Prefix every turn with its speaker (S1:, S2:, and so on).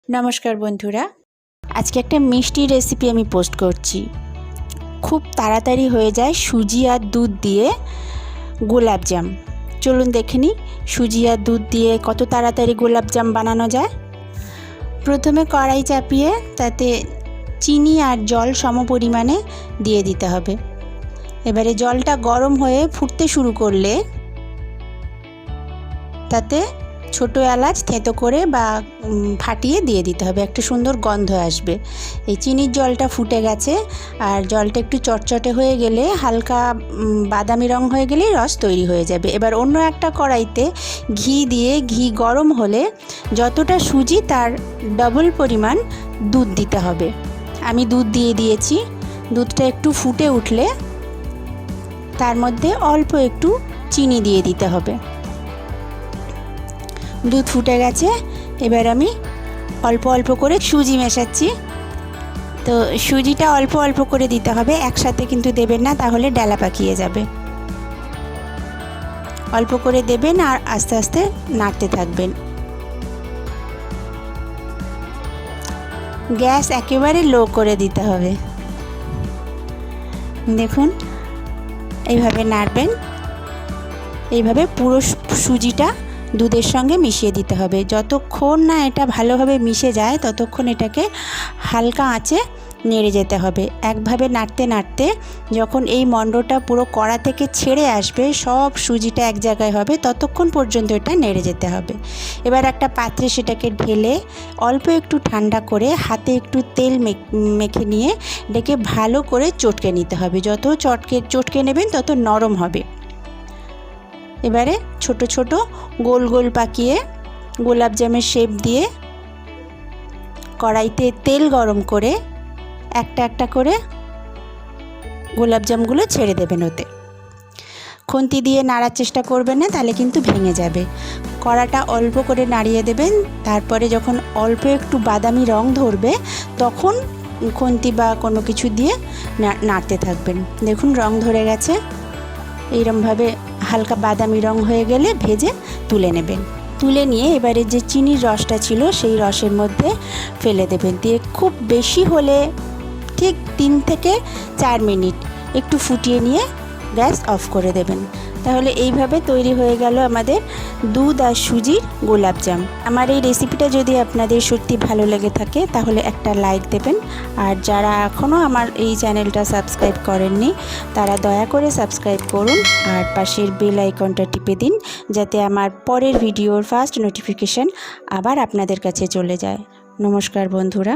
S1: নমস্কার বন্ধুরা, আজকে একটা মিষ্টি রেসিপি আমি পোস্ট করছি। খুব তাড়াতাড়ি হয়ে যায় সুজি আর দুধ দিয়ে গোলাপ জাম। চলুন দেখে নিই সুজি আর দুধ দিয়ে কত তাড়াতাড়ি গোলাপ জাম বানানো যায়। প্রথমে কড়াই চাপিয়ে তাতে চিনি আর জল সমপরিমাণে দিয়ে দিতে হবে। এবারে জলটা গরম হয়ে ফুটতে শুরু করলে তাতে ছোটো এলাচ থেঁতো করে বা ফাটিয়ে দিয়ে দিতে হবে, একটা সুন্দর গন্ধ আসবে। এই চিনির জলটা ফুটে গেছে আর জলটা একটু চটচটে হয়ে গেলে হালকা বাদামি রং হয়ে গেলেই রস তৈরি হয়ে যাবে। এবার অন্য একটা কড়াইতে ঘি দিয়ে ঘি গরম হলে যতটা সুজি তার ডবল পরিমাণ দুধ দিতে হবে। আমি দুধ দিয়ে দিয়েছি। দুধটা একটু ফুটে উঠলে তার মধ্যে অল্প একটু চিনি দিয়ে দিতে হবে। দুধ ফুটে গেছে, এবার আমি অল্প অল্প করে সুজি মেশাচ্ছি। তো সুজিটা অল্প অল্প করে দিতে হবে, একসাথে কিন্তু দেবেন না, তাহলে ডালা পাকিয়ে যাবে। অল্প করে দেবেন আর আস্তে আস্তে নাড়তে থাকবেন। গ্যাস একেবারে লো করে দিতে হবে। দেখুন এইভাবে নাড়বেন। এইভাবে পুরো সুজিটা দুধের সঙ্গে মিশিয়ে দিতে হবে। যতক্ষণ না এটা ভালোভাবে মিশে যায় ততক্ষণ এটাকে হালকা আঁচে নেড়ে যেতে হবে। একভাবে নাড়তে নাড়তে যখন এই মণ্ডটা পুরো কড়া থেকে ছেড়ে আসবে, সব সুজিটা এক জায়গায় হবে, ততক্ষণ পর্যন্ত এটা নেড়ে যেতে হবে। এবার একটা পাত্রে সেটাকে ঢেলে অল্প একটু ঠান্ডা করে হাতে একটু তেল মেখে নিয়ে এটাকে ভালো করে চটকে নিতে হবে। যত চটকে নেবেন তত নরম হবে। এবারে ছোট ছোট গোল গোল পাকিয়ে গোলাপ জামের শেপ দিয়ে কড়াইতে তেল গরম করে একটা একটা করে গোলাপ জামগুলো ছেড়ে দেবেন। ওতে খুন্তি দিয়ে নাড়ার চেষ্টা করবেন না, তাহলে কিন্তু ভেঙে যাবে। কড়াটা অল্প করে নাড়িয়ে দেবেন। তারপরে যখন অল্প একটু বাদামি রং ধরবে তখন খুন্তি বা কোনো কিছু দিয়ে নাড়তে থাকবেন। দেখুন রং ধরে গেছে। এইরকমভাবে হালকা বাদামি রং হয়ে গেলে ভেজে তুলে নেবেন। তুলে নিয়ে এবারে যে চিনির রসটা ছিল সেই রসের মধ্যে ফেলে দেবেন। দিয়ে খুব বেশি হলে ঠিক 3 থেকে 4 মিনিট একটু ফুটিয়ে নিয়ে গ্যাস অফ করে দেবেন। তাহলে এইভাবে তৈরি হয়ে গেল আমাদের দুধ আর সুজির গোলাপ জাম। আমার এই রেসিপিটা যদি আপনাদের সত্যি ভালো লেগে থাকে তাহলে একটা লাইক দেবেন। আর যারা এখনও আমার এই চ্যানেলটা সাবস্ক্রাইব করেননি তারা দয়া করে সাবস্ক্রাইব করুন আর পাশের বেল আইকনটা টিপে দিন, যাতে আমার পরের ভিডিওর ফার্স্ট নোটিফিকেশান আবার আপনাদের কাছে চলে যায়। নমস্কার বন্ধুরা।